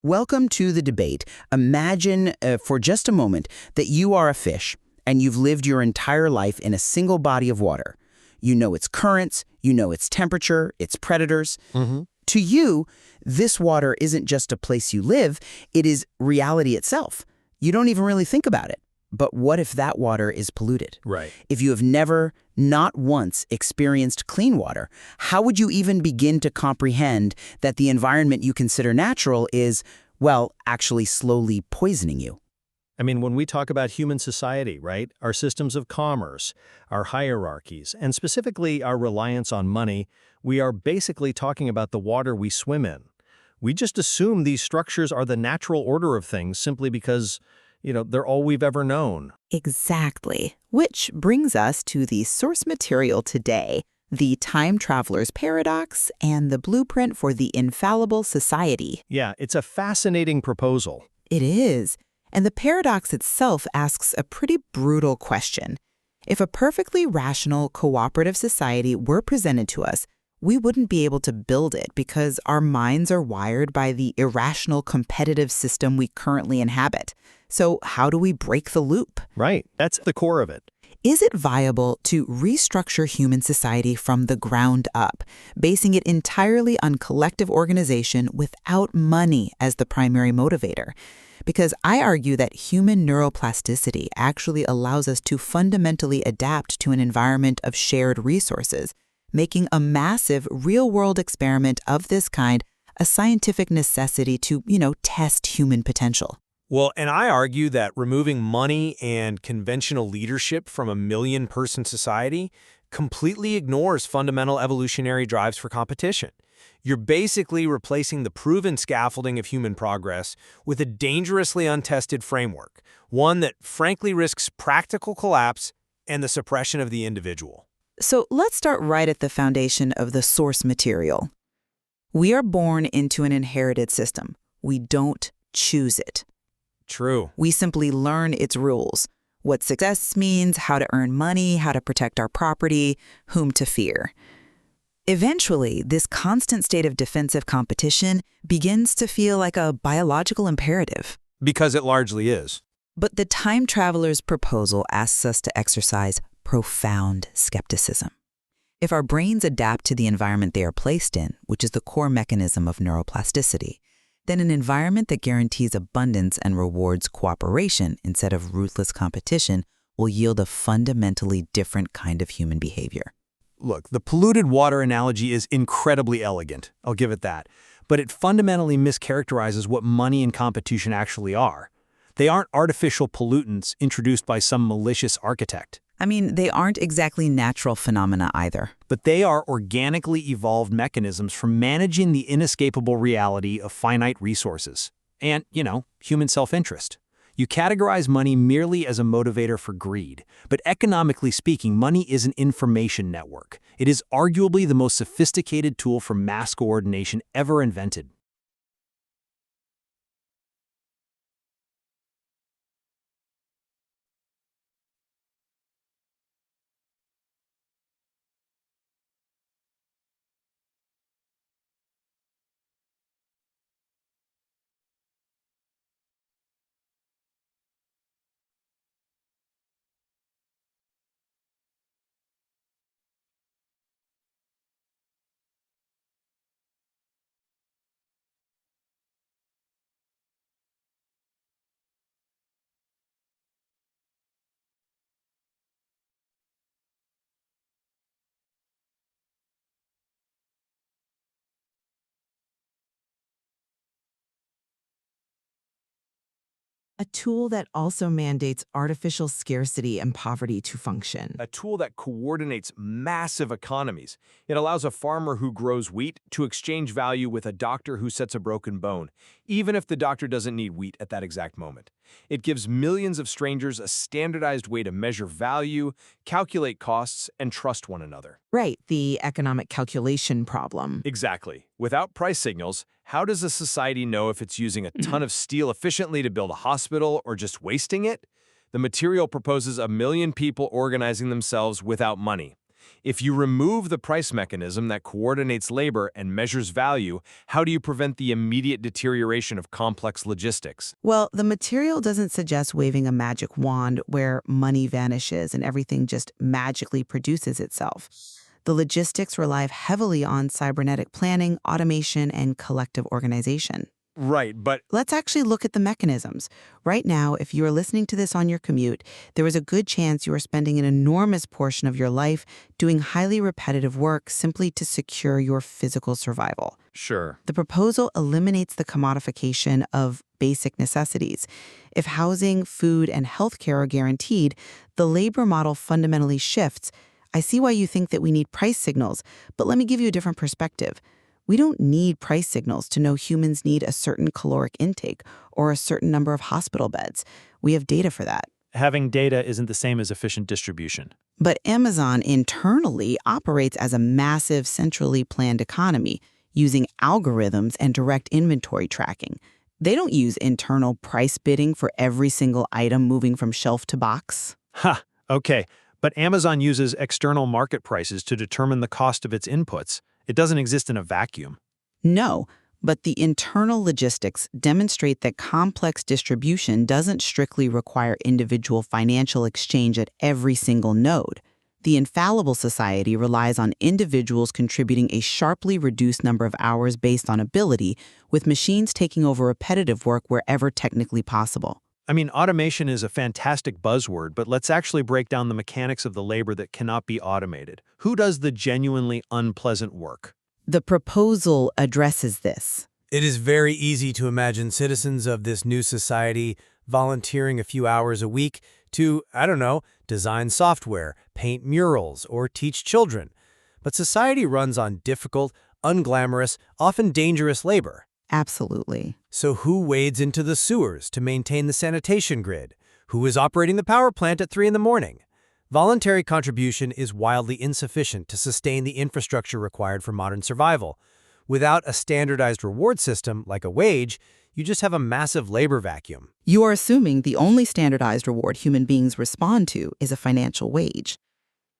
Welcome to the debate. Imagine for just a moment that you are a fish and you've lived your entire life in a single body of water. You know its currents, you know its temperature, its predators. To you, this water isn't just a place you live, it is reality itself. You don't even really think about it. But what if that water is polluted? Right. If you have never, not once, experienced clean water, how would you even begin to comprehend that the environment you consider natural is, well, actually slowly poisoning you? I mean, when we talk about human society, right, our systems of commerce, our hierarchies, and specifically our reliance on money, we are basically talking about the water we swim in. We just assume these structures are the natural order of things simply because, they're all we've ever known. Exactly. Which brings us to the source material today, the time traveler's paradox and the blueprint for the infallible society. Yeah, it's a fascinating proposal. It is. And the paradox itself asks a pretty brutal question. If a perfectly rational, cooperative society were presented to us, we wouldn't be able to build it because our minds are wired by the irrational competitive system we currently inhabit. So how do we break the loop? Right, that's the core of it. Is it viable to restructure human society from the ground up, basing it entirely on collective organization without money as the primary motivator? Because I argue that human neuroplasticity actually allows us to fundamentally adapt to an environment of shared resources, making a massive real-world experiment of this kind a scientific necessity to, test human potential. Well, and I argue that removing money and conventional leadership from a million-person society completely ignores fundamental evolutionary drives for competition. You're basically replacing the proven scaffolding of human progress with a dangerously untested framework, one that frankly risks practical collapse and the suppression of the individual. So let's start right at the foundation of the source material. We are born into an inherited system. We don't choose it. True. We simply learn its rules, what success means, how to earn money, how to protect our property, whom to fear. Eventually, this constant state of defensive competition begins to feel like a biological imperative. Because it largely is. But the time traveler's proposal asks us to exercise profound skepticism. If our brains adapt to the environment they are placed in, which is the core mechanism of neuroplasticity, then an environment that guarantees abundance and rewards cooperation instead of ruthless competition will yield a fundamentally different kind of human behavior. Look, the polluted water analogy is incredibly elegant, I'll give it that, but it fundamentally mischaracterizes what money and competition actually are. They aren't artificial pollutants introduced by some malicious architect. I mean, they aren't exactly natural phenomena either. But they are organically evolved mechanisms for managing the inescapable reality of finite resources and, human self-interest. You categorize money merely as a motivator for greed, but economically speaking, money is an information network. It is arguably the most sophisticated tool for mass coordination ever invented. A tool that also mandates artificial scarcity and poverty to function. A tool that coordinates massive economies. It allows a farmer who grows wheat to exchange value with a doctor who sets a broken bone, even if the doctor doesn't need wheat at that exact moment. It gives millions of strangers a standardized way to measure value, calculate costs, and trust one another. Right, the economic calculation problem. Exactly. Without price signals, how does a society know if it's using a ton of steel efficiently to build a hospital or just wasting it? The material proposes a million people organizing themselves without money. If you remove the price mechanism that coordinates labor and measures value, how do you prevent the immediate deterioration of complex logistics? Well, the material doesn't suggest waving a magic wand where money vanishes and everything just magically produces itself. The logistics rely heavily on cybernetic planning, automation, and collective organization. Right, but Let's actually look at the mechanisms. Right now, if you are listening to this on your commute, there is a good chance you are spending an enormous portion of your life doing highly repetitive work simply to secure your physical survival. sure. The proposal eliminates the commodification of basic necessities. If housing, food, and healthcare are guaranteed, the labor model fundamentally shifts. I see why you think that we need price signals, but let me give you a different perspective. We don't need price signals to know humans need a certain caloric intake or a certain number of hospital beds. We have data for that. Having data isn't the same as efficient distribution. But Amazon internally operates as a massive, centrally planned economy using algorithms and direct inventory tracking. They don't use internal price bidding for every single item moving from shelf to box. Ha! Okay. But Amazon uses external market prices to determine the cost of its inputs. It doesn't exist in a vacuum. No, but the internal logistics demonstrate that complex distribution doesn't strictly require individual financial exchange at every single node. The Infallible Society relies on individuals contributing a sharply reduced number of hours based on ability, with machines taking over repetitive work wherever technically possible. I mean, automation is a fantastic buzzword, but let's actually break down the mechanics of the labor that cannot be automated. Who does the genuinely unpleasant work? The proposal addresses this. It is very easy to imagine citizens of this new society volunteering a few hours a week to, I don't know, design software, paint murals, or teach children. But society runs on difficult, unglamorous, often dangerous labor. Absolutely. So who wades into the sewers to maintain the sanitation grid? Who is operating the power plant at 3 in the morning? Voluntary contribution is wildly insufficient to sustain the infrastructure required for modern survival. Without a standardized reward system, like a wage, you just have a massive labor vacuum. You are assuming the only standardized reward human beings respond to is a financial wage.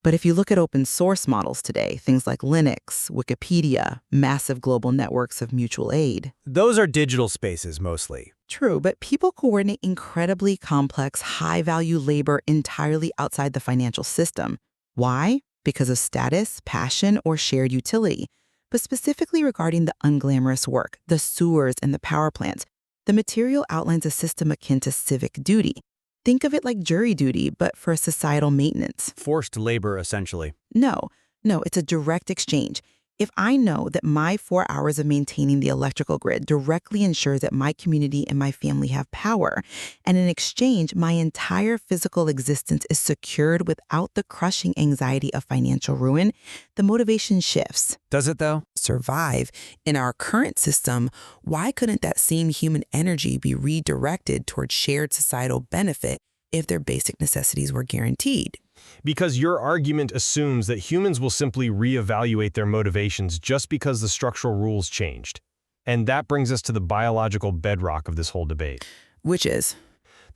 But if you look at open source models today, things like Linux, Wikipedia, massive global networks of mutual aid. Those are digital spaces mostly. True, but people coordinate incredibly complex, high-value labor entirely outside the financial system. Why? Because of status, passion, or shared utility. But specifically regarding the unglamorous work, the sewers and the power plants, the material outlines a system akin to civic duty. Think of it like jury duty, but for societal maintenance. Forced labor, essentially. No, it's a direct exchange. If I know that my 4 hours of maintaining the electrical grid directly ensures that my community and my family have power, and in exchange, my entire physical existence is secured without the crushing anxiety of financial ruin, the motivation shifts. Does it, though? Survive in our current system, why couldn't that same human energy be redirected toward shared societal benefit if their basic necessities were guaranteed? Because your argument assumes that humans will simply reevaluate their motivations just because the structural rules changed. And that brings us to the biological bedrock of this whole debate. Which is?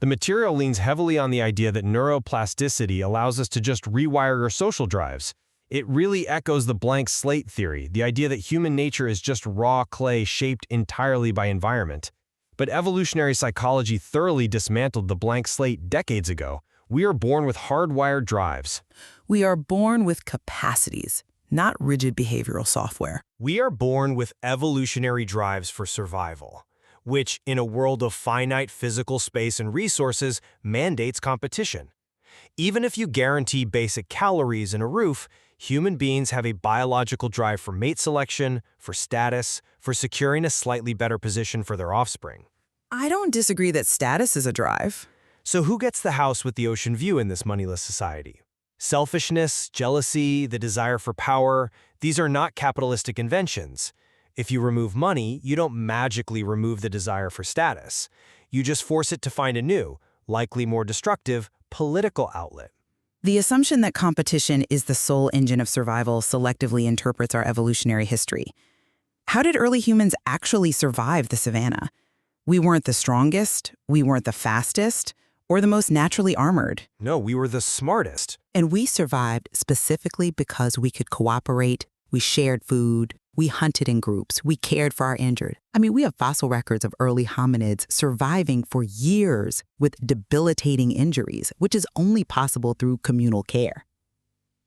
The material leans heavily on the idea that neuroplasticity allows us to just rewire our social drives. It really echoes the blank slate theory, the idea that human nature is just raw clay shaped entirely by environment. But evolutionary psychology thoroughly dismantled the blank slate decades ago. We are born with hardwired drives. We are born with capacities, not rigid behavioral software. We are born with evolutionary drives for survival, which, in a world of finite physical space and resources, mandates competition. Even if you guarantee basic calories and a roof, human beings have a biological drive for mate selection, for status, for securing a slightly better position for their offspring. I don't disagree that status is a drive. So who gets the house with the ocean view in this moneyless society? Selfishness, jealousy, the desire for power, these are not capitalistic inventions. If you remove money, you don't magically remove the desire for status. You just force it to find a new, likely more destructive, political outlet. The assumption that competition is the sole engine of survival selectively interprets our evolutionary history. How did early humans actually survive the savannah? We weren't the strongest, we weren't the fastest, or the most naturally armored. No, we were the smartest. And we survived specifically because we could cooperate, we shared food, we hunted in groups, we cared for our injured. I mean, we have fossil records of early hominids surviving for years with debilitating injuries, which is only possible through communal care.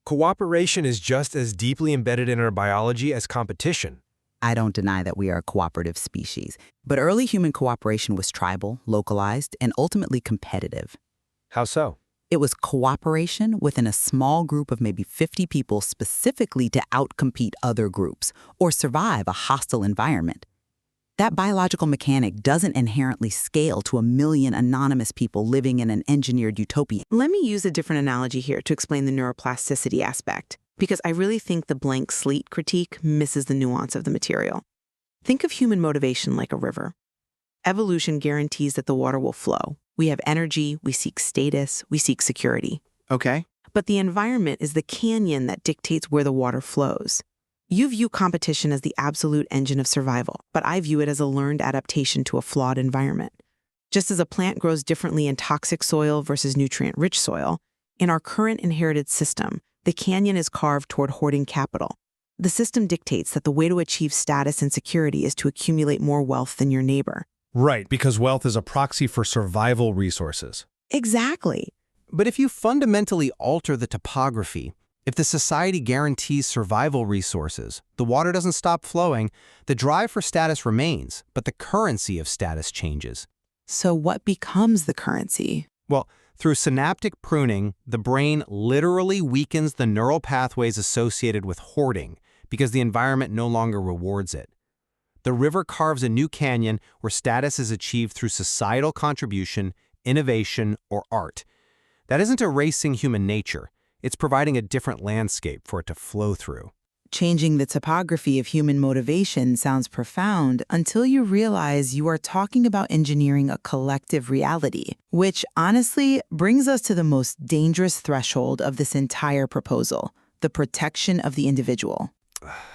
Cooperation is just as deeply embedded in our biology as competition. I don't deny that we are a cooperative species, but early human cooperation was tribal, localized, and ultimately competitive. How so? It was cooperation within a small group of maybe 50 people specifically to outcompete other groups or survive a hostile environment. That biological mechanic doesn't inherently scale to 1 million anonymous people living in an engineered utopia. Let me use a different analogy here to explain the neuroplasticity aspect, because I really think the blank slate critique misses the nuance of the material. Think of human motivation like a river. Evolution guarantees that the water will flow. We have energy, we seek status, we seek security. Okay. But the environment is the canyon that dictates where the water flows. You view competition as the absolute engine of survival, but I view it as a learned adaptation to a flawed environment. Just as a plant grows differently in toxic soil versus nutrient-rich soil, in our current inherited system, the canyon is carved toward hoarding capital. The system dictates that the way to achieve status and security is to accumulate more wealth than your neighbor. Right, because wealth is a proxy for survival resources. Exactly. But if you fundamentally alter the topography, if the society guarantees survival resources, the water doesn't stop flowing, the drive for status remains, but the currency of status changes. So what becomes the currency? Well, through synaptic pruning, the brain literally weakens the neural pathways associated with hoarding because the environment no longer rewards it. The river carves a new canyon where status is achieved through societal contribution, innovation, or art. That isn't erasing human nature. It's providing a different landscape for it to flow through. Changing the topography of human motivation sounds profound until you realize you are talking about engineering a collective reality, which honestly brings us to the most dangerous threshold of this entire proposal, the protection of the individual.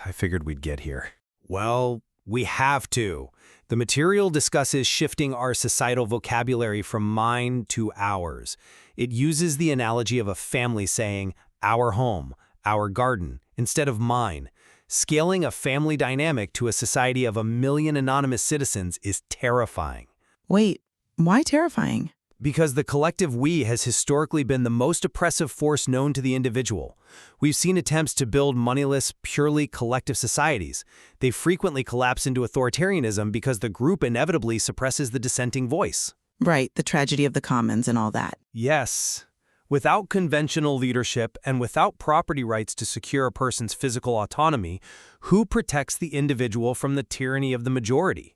I figured we'd get here. Well, we have to. The material discusses shifting our societal vocabulary from mine to ours. It uses the analogy of a family saying, our home, our garden, instead of mine. Scaling a family dynamic to a society of 1 million anonymous citizens is terrifying. Wait, why terrifying? Because the collective we has historically been the most oppressive force known to the individual. We've seen attempts to build moneyless, purely collective societies. They frequently collapse into authoritarianism because the group inevitably suppresses the dissenting voice. Right, the tragedy of the commons and all that. Yes. Without conventional leadership and without property rights to secure a person's physical autonomy, who protects the individual from the tyranny of the majority?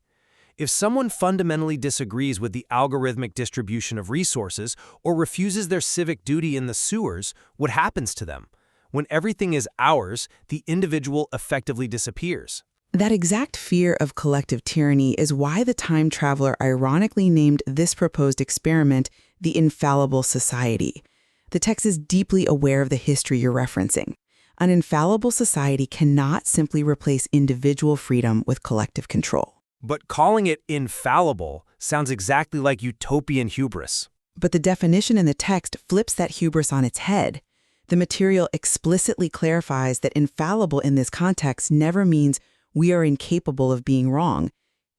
If someone fundamentally disagrees with the algorithmic distribution of resources or refuses their civic duty in the sewers, what happens to them? When everything is ours, the individual effectively disappears. That exact fear of collective tyranny is why the time traveler ironically named this proposed experiment the Infallible Society. The text is deeply aware of the history you're referencing. An infallible society cannot simply replace individual freedom with collective control. But calling it infallible sounds exactly like utopian hubris. But the definition in the text flips that hubris on its head. The material explicitly clarifies that infallible in this context never means we are incapable of being wrong.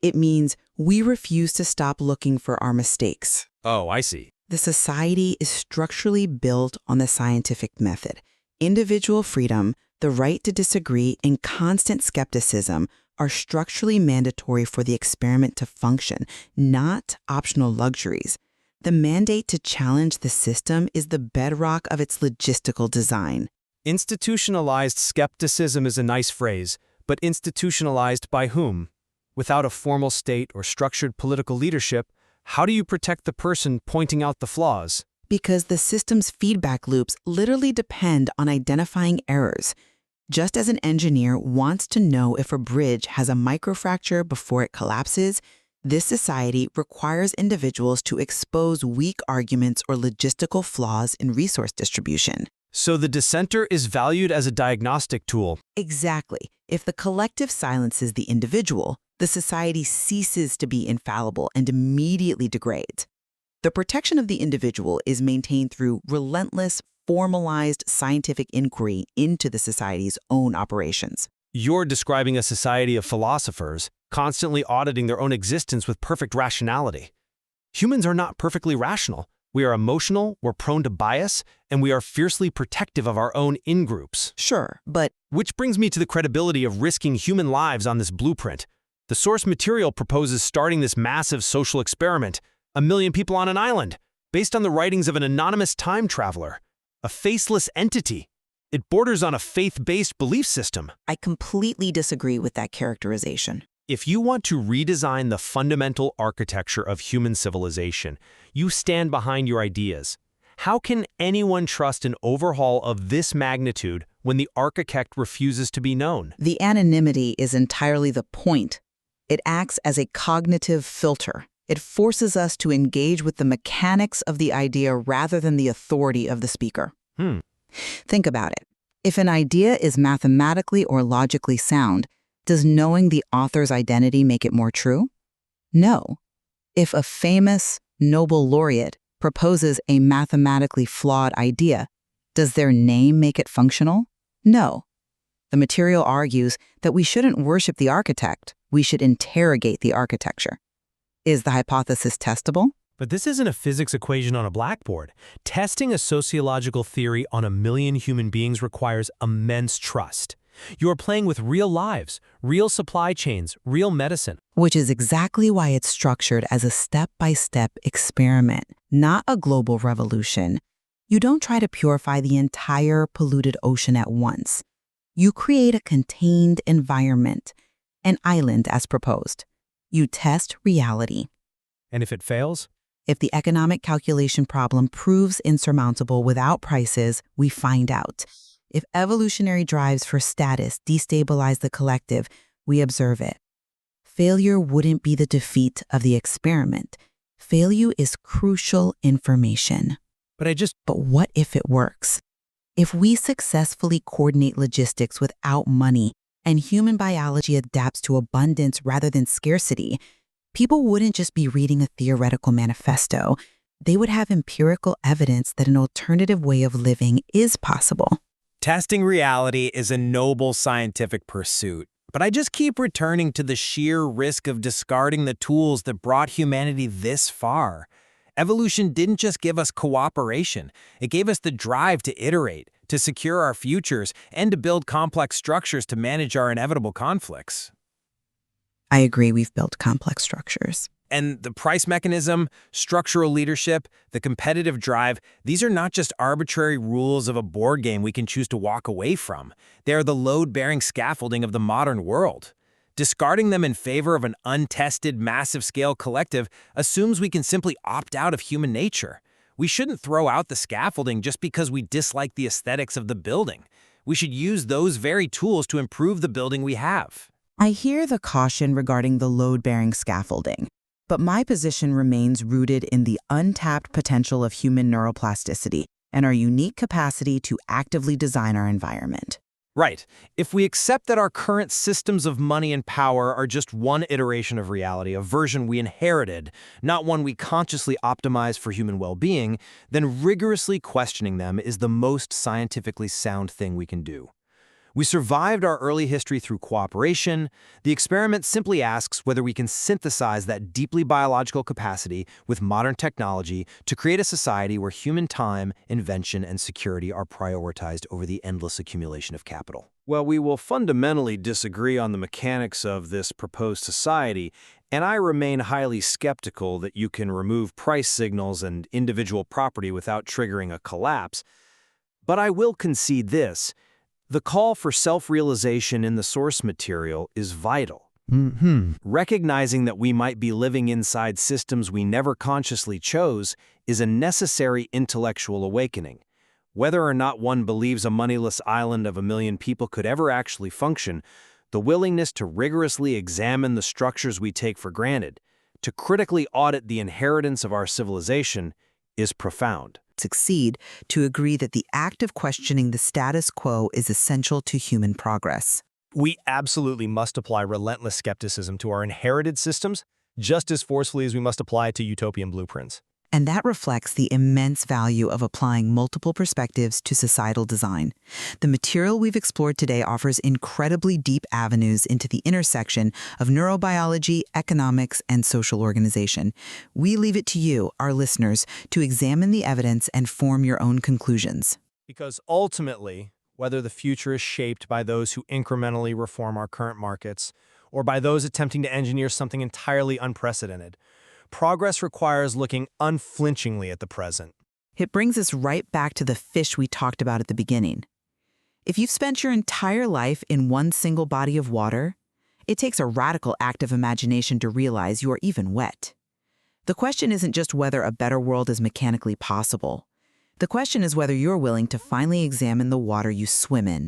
It means we refuse to stop looking for our mistakes. Oh, I see. The society is structurally built on the scientific method. Individual freedom, the right to disagree, and constant skepticism are structurally mandatory for the experiment to function, not optional luxuries. The mandate to challenge the system is the bedrock of its logistical design. Institutionalized skepticism is a nice phrase, but institutionalized by whom? Without a formal state or structured political leadership, how do you protect the person pointing out the flaws? Because the system's feedback loops literally depend on identifying errors. Just as an engineer wants to know if a bridge has a microfracture before it collapses, this society requires individuals to expose weak arguments or logistical flaws in resource distribution. So the dissenter is valued as a diagnostic tool. Exactly. If the collective silences the individual, the society ceases to be infallible and immediately degrades. The protection of the individual is maintained through relentless, formalized scientific inquiry into the society's own operations. You're describing a society of philosophers, constantly auditing their own existence with perfect rationality. Humans are not perfectly rational. We are emotional, we're prone to bias, and we are fiercely protective of our own in-groups. Sure, but Which brings me to the credibility of risking human lives on this blueprint. The source material proposes starting this massive social experiment, 1 million people on an island, based on the writings of an anonymous time traveler, a faceless entity. It borders on a faith-based belief system. I completely disagree with that characterization. If you want to redesign the fundamental architecture of human civilization, you stand behind your ideas. How can anyone trust an overhaul of this magnitude when the architect refuses to be known? The anonymity is entirely the point. It acts as a cognitive filter. It forces us to engage with the mechanics of the idea rather than the authority of the speaker. Think about it. If an idea is mathematically or logically sound, does knowing the author's identity make it more true? No. If a famous Nobel laureate proposes a mathematically flawed idea, does their name make it functional? No. The material argues that we shouldn't worship the architect, we should interrogate the architecture. Is the hypothesis testable? But this isn't a physics equation on a blackboard. Testing a sociological theory on 1 million human beings requires immense trust. You are playing with real lives, real supply chains, real medicine. Which is exactly why it's structured as a step-by-step experiment, not a global revolution. You don't try to purify the entire polluted ocean at once. You create a contained environment, an island as proposed. You test reality. And if it fails? If the economic calculation problem proves insurmountable without prices, we find out. If evolutionary drives for status destabilize the collective, we observe it. Failure wouldn't be the defeat of the experiment. Failure is crucial information. But what if it works? If we successfully coordinate logistics without money and human biology adapts to abundance rather than scarcity, people wouldn't just be reading a theoretical manifesto. They would have empirical evidence that an alternative way of living is possible. Testing reality is a noble scientific pursuit, but I just keep returning to the sheer risk of discarding the tools that brought humanity this far. Evolution didn't just give us cooperation, it gave us the drive to iterate, to secure our futures, and to build complex structures to manage our inevitable conflicts. I agree, we've built complex structures. And the price mechanism, structural leadership, the competitive drive, these are not just arbitrary rules of a board game we can choose to walk away from. They are the load-bearing scaffolding of the modern world. Discarding them in favor of an untested, massive-scale collective assumes we can simply opt out of human nature. We shouldn't throw out the scaffolding just because we dislike the aesthetics of the building. We should use those very tools to improve the building we have. I hear the caution regarding the load-bearing scaffolding, but my position remains rooted in the untapped potential of human neuroplasticity and our unique capacity to actively design our environment. Right. If we accept that our current systems of money and power are just one iteration of reality, a version we inherited, not one we consciously optimize for human well-being, then rigorously questioning them is the most scientifically sound thing we can do. We survived our early history through cooperation. The experiment simply asks whether we can synthesize that deeply biological capacity with modern technology to create a society where human time, invention, and security are prioritized over the endless accumulation of capital. Well, we will fundamentally disagree on the mechanics of this proposed society, and I remain highly skeptical that you can remove price signals and individual property without triggering a collapse. But I will concede this. The call for self-realization in the source material is vital. Recognizing that we might be living inside systems we never consciously chose is a necessary intellectual awakening. Whether or not one believes a moneyless island of 1 million people could ever actually function, the willingness to rigorously examine the structures we take for granted, to critically audit the inheritance of our civilization, is profound. Succeed to agree that the act of questioning the status quo is essential to human progress. We absolutely must apply relentless skepticism to our inherited systems, just as forcefully as we must apply it to utopian blueprints. And that reflects the immense value of applying multiple perspectives to societal design. The material we've explored today offers incredibly deep avenues into the intersection of neurobiology, economics, and social organization. We leave it to you, our listeners, to examine the evidence and form your own conclusions. Because ultimately, whether the future is shaped by those who incrementally reform our current markets or by those attempting to engineer something entirely unprecedented, progress requires looking unflinchingly at the present. It brings us right back to the fish we talked about at the beginning. If you've spent your entire life in one single body of water, it takes a radical act of imagination to realize you are even wet. The question isn't just whether a better world is mechanically possible. The question is whether you're willing to finally examine the water you swim in.